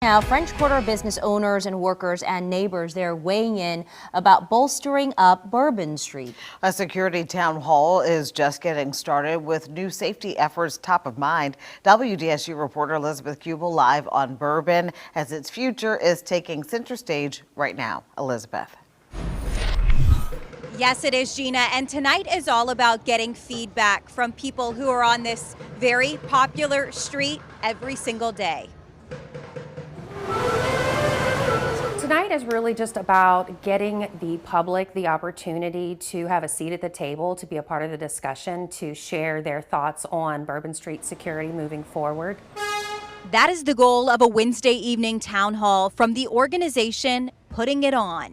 Now, French Quarter business owners and workers and neighbors, they're weighing in about bolstering up Bourbon Street. A security town hall is just getting started with new safety efforts top of mind. WDSU reporter Elizabeth Kubel live on Bourbon as its future is taking center stage right now. Elizabeth. Yes, it is, Gina. And tonight is all about getting feedback from people who are on this very popular street every single day. Tonight is really just about getting the public the opportunity to have a seat at the table, to be a part of the discussion, to share their thoughts on Bourbon Street security moving forward. That is the goal of a Wednesday evening town hall from the organization Putting It On.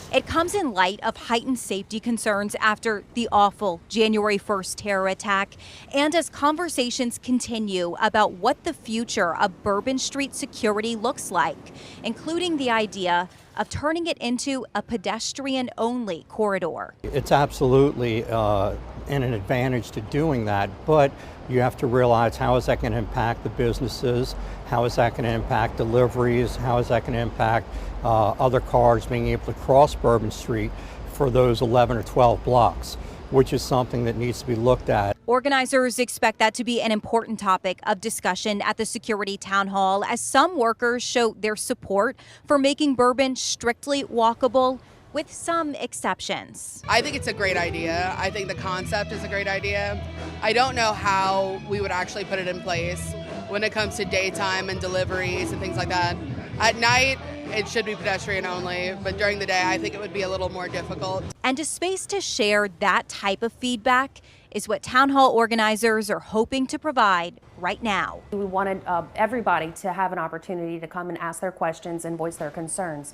It comes in light of heightened safety concerns after the awful January 1st terror attack, and as conversations continue about what the future of Bourbon Street security looks like, including the idea of turning it into a pedestrian-only corridor. It's absolutely an advantage to doing that, but you have to realize, how is that going to impact the businesses? How is that going to impact deliveries? How is that going to impact other cars being able to cross Bourbon Street for those 11 or 12 blocks, which is something that needs to be looked at. Organizers expect that to be an important topic of discussion at the security town hall, as some workers show their support for making Bourbon strictly walkable, with some exceptions. I think it's a great idea. I think the concept is a great idea. I don't know how we would actually put it in place when it comes to daytime and deliveries and things like that. At night, it should be pedestrian only, but during the day, I think it would be a little more difficult. And a space to share that type of feedback is what town hall organizers are hoping to provide right now. We wanted everybody to have an opportunity to come and ask their questions and voice their concerns.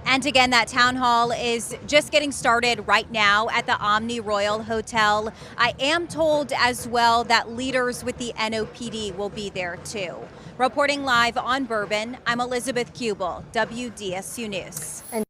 And again, that town hall is just getting started right now at the Omni Royal Hotel. I am told as well that leaders with the NOPD will be there too. Reporting live on Bourbon, I'm Elizabeth Kubel, WDSU News.